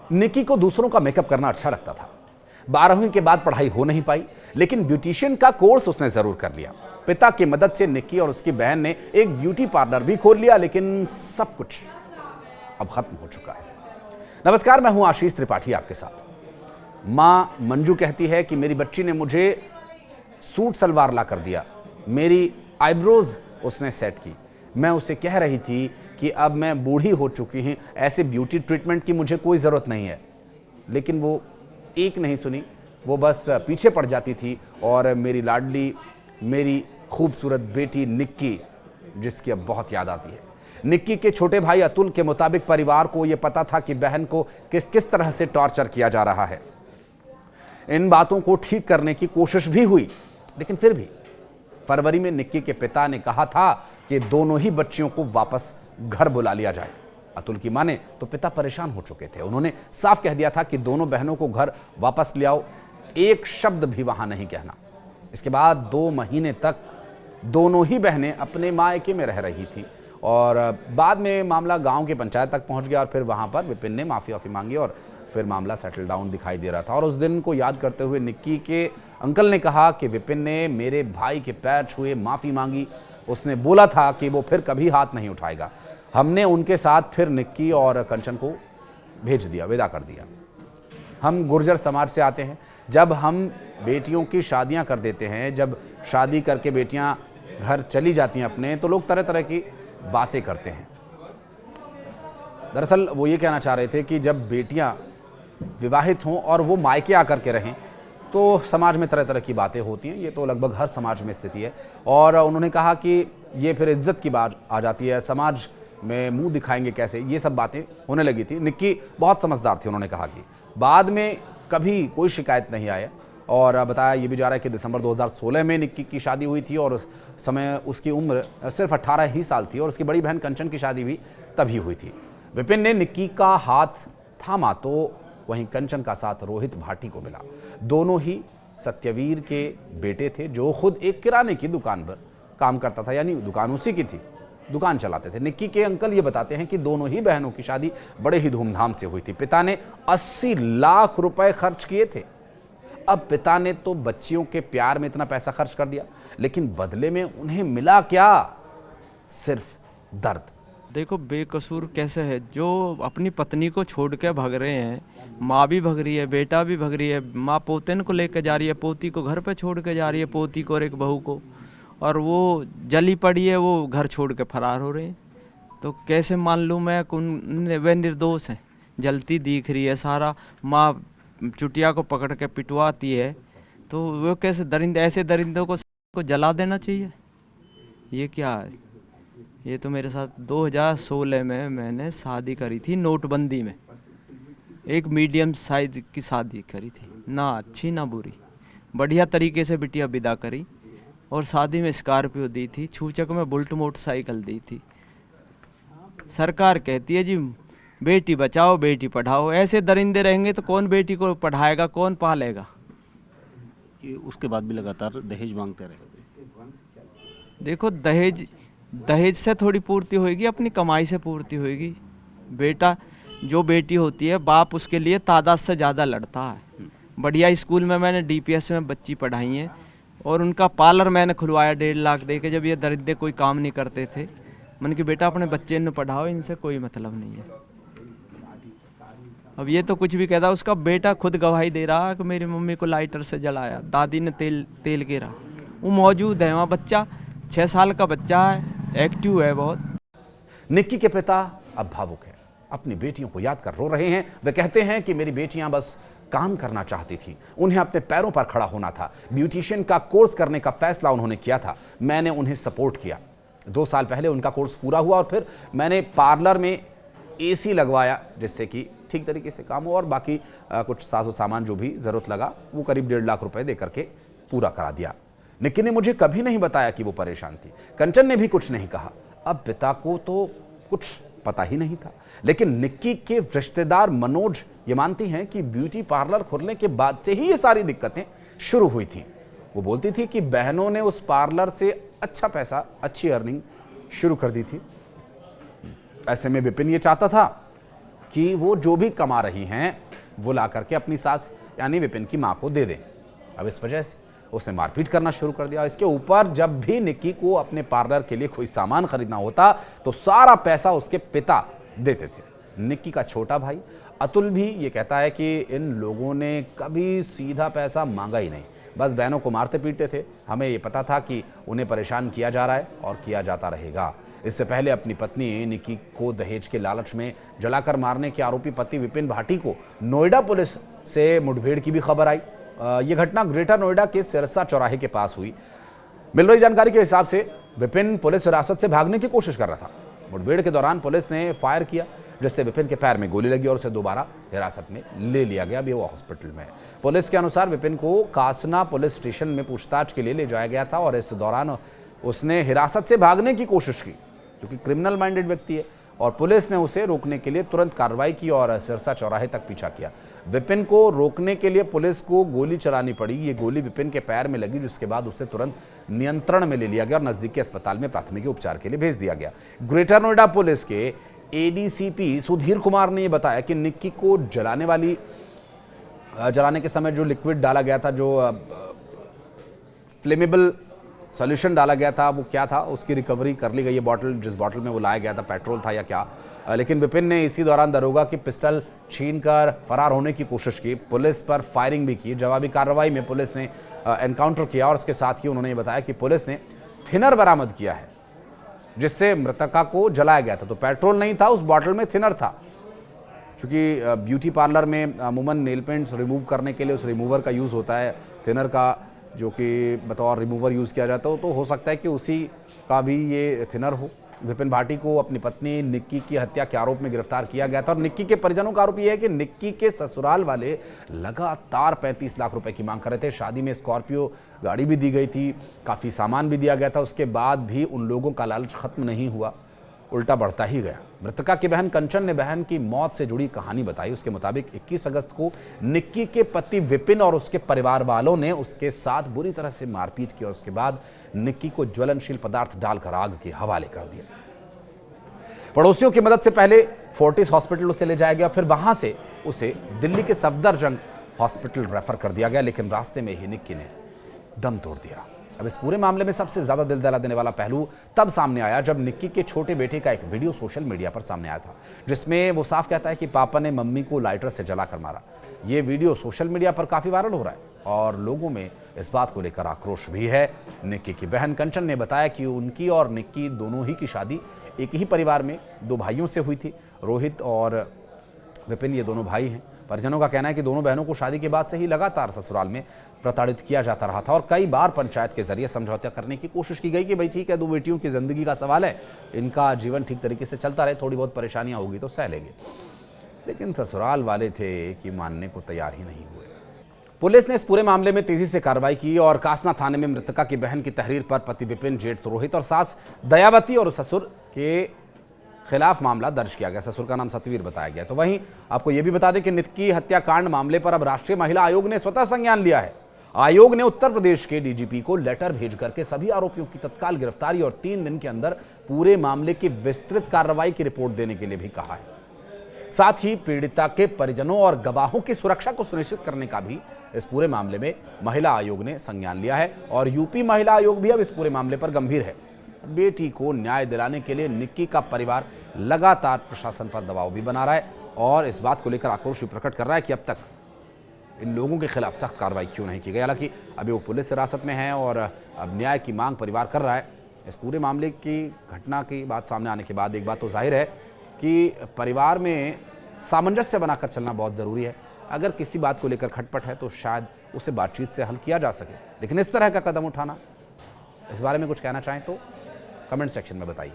निक्की को दूसरों का मेकअप करना अच्छा लगता था। 12वीं के बाद पढ़ाई हो नहीं पाई, लेकिन ब्यूटिशियन का कोर्स उसने जरूर कर लिया। पिता की मदद से निक्की और उसकी बहन ने एक ब्यूटी पार्लर भी खोल लिया, लेकिन सब कुछ अब खत्म हो चुका है। नमस्कार, मैं हूं आशीष त्रिपाठी आपके साथ। मां मंजू कहती है कि मेरी बच्ची ने मुझे सूट सलवार ला कर दिया, मेरी आईब्रोज उसने सेट की। मैं उसे कह रही थी कि अब मैं बूढ़ी हो चुकी हूं, ऐसे ब्यूटी ट्रीटमेंट की मुझे कोई ज़रूरत नहीं है, लेकिन वो एक नहीं सुनी। वो बस पीछे पड़ जाती थी और मेरी लाडली, मेरी खूबसूरत बेटी निक्की, जिसकी अब बहुत याद आती है। निक्की के छोटे भाई अतुल के मुताबिक परिवार को यह पता था कि बहन को किस किस तरह से टॉर्चर किया जा रहा है। इन बातों को ठीक करने की कोशिश भी हुई, लेकिन फिर भी फरवरी में निक्की के पिता ने कहा था कि दोनों ही बच्चियों को वापस घर बुला लिया जाए। अतुल की माने तो पिता परेशान हो चुके थे। उन्होंने साफ कह दिया था कि दोनों बहनों को घर वापस ले आओ, एक शब्द भी वहां नहीं कहना। इसके बाद 2 महीने तक दोनों ही बहनें अपने मायके में रह रही थी और बाद में मामला गांव की पंचायत तक पहुंच गया और फिर वहां पर विपिन ने माफी मांगी और फिर मामला सेटल डाउन दिखाई दे रहा था। और उस दिन को याद करते हुए निक्की के अंकल ने कहा कि विपिन ने मेरे भाई के पैर छुए, माफ़ी मांगी। उसने बोला था कि वो फिर कभी हाथ नहीं उठाएगा। हमने उनके साथ फिर निक्की और कंचन को भेज दिया, विदा कर दिया। हम गुर्जर समाज से आते हैं। जब हम बेटियों की शादियां कर देते हैं, जब शादी करके बेटियां घर चली जाती हैं अपने, तो लोग तरह तरह की बातें करते हैं। दरअसल वो ये कहना चाह रहे थे कि जब बेटियां विवाहित हों और वो मायके आकर के रहें, तो समाज में तरह तरह की बातें होती हैं। ये तो लगभग हर समाज में स्थिति है। और उन्होंने कहा कि ये फिर इज्जत की बात आ जाती है, समाज में मुंह दिखाएंगे कैसे, ये सब बातें होने लगी थी। निक्की बहुत समझदार थी। उन्होंने कहा कि बाद में कभी कोई शिकायत नहीं आया। और बताया ये भी जा रहा है कि दिसंबर 2016 में निक्की की शादी हुई थी और उस समय उसकी उम्र सिर्फ 18 ही साल थी और उसकी बड़ी बहन कंचन की शादी भी तभी हुई थी। विपिन ने निक्की का हाथ थामा तो वहीं कंचन का साथ रोहित भाटी को मिला। दोनों ही सत्यवीर के बेटे थे, जो खुद एक किराने की दुकान पर काम करता था, यानी दुकान उसी की थी, दुकान चलाते थे। निक्की के अंकल ये बताते हैं कि दोनों ही बहनों की शादी बड़े ही धूमधाम से हुई थी। पिता ने 80 लाख रुपए खर्च किए थे। अब पिता ने तो बच्चियों के प्यार में इतना पैसा खर्च कर दिया, लेकिन बदले में उन्हें मिला क्या? सिर्फ दर्द। देखो बेकसूर कैसे है, जो अपनी पत्नी को छोड़ के भाग रहे हैं, माँ भी भाग रही है, बेटा भी भाग रही है, माँ पोतन को लेकर जा रही है, पोती को घर पे छोड़ के जा रही है, पोती को और एक बहू को, और वो जली पड़ी है, वो घर छोड़ के फरार हो रहे हैं। तो कैसे मान लूँ मैं कि वे निर्दोष हैं? जलती दिख रही है सारा, माँ चुटिया को पकड़ के पिटवाती है, तो वो कैसे दरिंदे, ऐसे दरिंदों को जला देना चाहिए? ये क्या है? ये तो मेरे साथ 2016 में मैंने शादी करी थी, नोटबंदी में एक मीडियम साइज की शादी करी थी, ना अच्छी ना बुरी, बढ़िया तरीके से बिटिया विदा करी और शादी में स्कॉर्पियो दी थी, छूचक में बुलेट मोटरसाइकिल दी थी। सरकार कहती है जी बेटी बचाओ बेटी पढ़ाओ, ऐसे दरिंदे रहेंगे तो कौन बेटी को पढ़ाएगा, कौन पालेगा? उसके बाद भी लगातार दहेज मांगते रहे। देखो दहेज से थोड़ी पूर्ति होगी, अपनी कमाई से पूर्ति होगी। बेटा, जो बेटी होती है, बाप उसके लिए तादाद से ज़्यादा लड़ता है। बढ़िया स्कूल में मैंने DPS में बच्ची पढ़ाई है और उनका पार्लर मैंने खुलवाया 1.5 लाख दे के, जब ये दरिद्र कोई काम नहीं करते थे। मैंने कि बेटा अपने बच्चे ने पढ़ाओ, इनसे कोई मतलब नहीं है। अब ये तो कुछ भी कहता, उसका बेटा खुद गवाही दे रहा कि मेरी मम्मी को लाइटर से जलाया, दादी ने तेल गिरा। वो मौजूद है वहाँ, बच्चा 6 साल का बच्चा है, एक्टिव है बहुत। निक्की के पिता अब भावुक हैं, अपनी बेटियों को याद कर रो रहे हैं। वे कहते हैं कि मेरी बेटियां बस काम करना चाहती थी, उन्हें अपने पैरों पर खड़ा होना था। ब्यूटिशियन का कोर्स करने का फैसला उन्होंने किया था, मैंने उन्हें सपोर्ट किया। 2 साल पहले उनका कोर्स पूरा हुआ और फिर मैंने पार्लर में AC लगवाया, जिससे कि ठीक तरीके से काम हो और बाकी कुछ साजो सामान जो भी जरूरत लगा वो करीब 1.5 लाख रुपए दे करके पूरा करा दिया। निक्की ने मुझे कभी नहीं बताया कि वो परेशान थी। कंचन ने भी कुछ नहीं कहा। अब पिता को तो कुछ पता ही नहीं था, लेकिन निक्की के रिश्तेदार मनोज ये मानती हैं कि ब्यूटी पार्लर खुलने के बाद से ही ये सारी दिक्कतें शुरू हुई थी। वो बोलती थी कि बहनों ने उस पार्लर से अच्छा पैसा, अच्छी अर्निंग शुरू कर दी थी। ऐसे में विपिन ये चाहता था कि वो जो भी कमा रही हैं वो ला करके अपनी सास यानी विपिन की मां को दे दें। अब इस वजह से उसने मारपीट करना शुरू कर दिया। इसके ऊपर जब भी निक्की को अपने पार्लर के लिए कोई सामान खरीदना होता तो सारा पैसा उसके पिता देते थे। निक्की का छोटा भाई अतुल भी ये कहता है कि इन लोगों ने कभी सीधा पैसा मांगा ही नहीं, बस बहनों को मारते पीटते थे। हमें ये पता था कि उन्हें परेशान किया जा रहा है और किया जाता रहेगा। इससे पहले अपनी पत्नी निक्की को दहेज के लालच में जलाकर मारने के आरोपी पति विपिन भाटी को नोएडा पुलिस से मुठभेड़ की भी खबर आई। ये घटना ग्रेटर नोएडा के सिरसा चौराहे के पास हुई। मिल रही जानकारी के हिसाब से विपिन पुलिस हिरासत से भागने की कोशिश कर रहा था। मुठभेड़ के दौरान पुलिस ने फायर किया, जिससे विपिन के पैर में गोली लगी और उसे दोबारा हिरासत में ले लिया गया। अभी वो हॉस्पिटल में है। पुलिस के अनुसार विपिन को कासना पुलिस स्टेशन में पूछताछ के लिए ले जाया गया था और इस दौरान उसने हिरासत से भागने की कोशिश की, क्योंकि क्रिमिनल माइंडेड व्यक्ति है, और पुलिस ने उसे रोकने के लिए तुरंत कार्रवाई की और सिरसा चौराहे तक पीछा किया। विपिन को रोकने के लिए पुलिस को गोली चलानी पड़ी। ये गोली विपिन के पैर में लगी, जिसके बाद उसे तुरंत नियंत्रण में ले लिया गया और नजदीकी अस्पताल में प्राथमिक उपचार के लिए भेज दिया गया। ग्रेटर नोएडा पुलिस के एडीसीपी सुधीर कुमार ने बताया कि निक्की को जलाने के समय जो लिक्विड डाला गया था, जो फ्लेमेबल सॉल्यूशन डाला गया था, वो क्या था, उसकी रिकवरी कर ली गई है। बॉटल, जिस बॉटल में वो लाया गया था, पेट्रोल था या क्या, लेकिन विपिन ने इसी दौरान दरोगा की पिस्टल छीनकर फरार होने की कोशिश की। पुलिस पर फायरिंग भी की। जवाबी कार्रवाई में पुलिस ने एनकाउंटर किया और उसके साथ ही उन्होंने ये बताया कि पुलिस ने थिनर बरामद किया है, जिससे मृतका को जलाया गया था। तो पेट्रोल नहीं था, उस बॉटल में थिनर था। क्योंकि ब्यूटी पार्लर में अमूमन नेल पेंट्स रिमूव करने के लिए उस रिमूवर का यूज़ होता है, थिनर का, जो कि बतौर रिमूवर यूज़ किया जाता हो सकता है कि उसी का भी ये थिनर हो। विपिन भाटी को अपनी पत्नी निक्की की हत्या के आरोप में गिरफ्तार किया गया था और निक्की के परिजनों का आरोप यह है कि निक्की के ससुराल वाले लगातार 35 लाख रुपए की मांग कर रहे थे। शादी में स्कॉर्पियो गाड़ी भी दी गई थी, काफ़ी सामान भी दिया गया था। उसके बाद भी उन लोगों का लालच खत्म नहीं हुआ, उल्टा बढ़ता ही गया। मृतका की बहन कंचन ने बहन की मौत से जुड़ी कहानी बताई। उसके मुताबिक 21 अगस्त को निक्की के पति विपिन और उसके परिवार वालों ने उसके साथ बुरी तरह से मारपीट की और उसके बाद निक्की को ज्वलनशील पदार्थ डालकर आग के हवाले कर दिया। पड़ोसियों की मदद से पहले फोर्टिस हॉस्पिटल उसे ले जाया गया, फिर वहां से उसे दिल्ली के सफदरजंग हॉस्पिटल रेफर कर दिया गया, लेकिन रास्ते में ही निक्की ने दम तोड़ दिया। अब इस पूरे मामले में सबसे ज्यादा दिल दहला देने वाला पहलू तब सामने आया जब निक्की के छोटे बेटे का एक वीडियो सोशल मीडिया पर सामने आया था, जिसमें वो साफ कहता है कि पापा ने मम्मी को लाइटर से जलाकर मारा। ये वीडियो सोशल मीडिया पर काफी वायरल हो रहा है और लोगों में इस बात को लेकर आक्रोश भी है। निक्की की बहन कंचन ने बताया कि उनकी और निक्की दोनों ही की शादी एक ही परिवार में 2 भाइयों से हुई थी। रोहित और विपिन ये दोनों भाई हैं। परिजनों का कहना है कि दोनों बहनों को शादी के बाद से ही लगातार ससुराल में प्रताड़ित किया जाता रहा था और कई बार पंचायत के जरिए समझौता करने की कोशिश की गई कि भाई ठीक है, 2 बेटियों की जिंदगी का सवाल है, इनका जीवन ठीक तरीके से चलता रहे, थोड़ी बहुत परेशानियां होगी तो सह लेंगे। लेकिन ससुराल वाले थे कि मानने को तैयार ही नहीं हुए। पुलिस ने इस पूरे मामले में तेजी से कार्रवाई की और कासना थाने में मृतका की बहन की तहरीर पर पति विपिन, जेठ रोहित और सास दयावती और ससुर के खिलाफ मामला दर्ज किया गया। ससुर का नाम सतवीर बताया गया। तो वहीं आपको यह भी बता दें कि निक्की हत्याकांड मामले पर अब राष्ट्रीय महिला आयोग ने स्वतः संज्ञान लिया है। आयोग ने उत्तर प्रदेश के डीजीपी को लेटर भेज करके सभी आरोपियों की तत्काल गिरफ्तारी और 3 दिन के अंदर पूरे मामले की विस्तृत कार्रवाई की रिपोर्ट देने के लिए भी कहा है। साथ ही पीड़िता के परिजनों और गवाहों की सुरक्षा को सुनिश्चित करने का भी इस पूरे मामले में महिला आयोग ने संज्ञान लिया है और यूपी महिला आयोग भी अब इस पूरे मामले पर गंभीर है। बेटी को न्याय दिलाने के लिए निक्की का परिवार लगातार प्रशासन पर दबाव भी बना रहा है और इस बात को लेकर आक्रोश भी प्रकट कर रहा है कि अब तक इन लोगों के खिलाफ सख्त कार्रवाई क्यों नहीं की गई। हालांकि अभी वो पुलिस हिरासत में है और अब न्याय की मांग परिवार कर रहा है। इस पूरे मामले की घटना की बात सामने आने के बाद एक बात तो जाहिर है कि परिवार में सामंजस्य बनाकर चलना बहुत ज़रूरी है। अगर किसी बात को लेकर खटपट है तो शायद उसे बातचीत से हल किया जा सके, लेकिन इस तरह का कदम उठाना, इस बारे में कुछ कहना चाहें तो कमेंट सेक्शन में बताइए।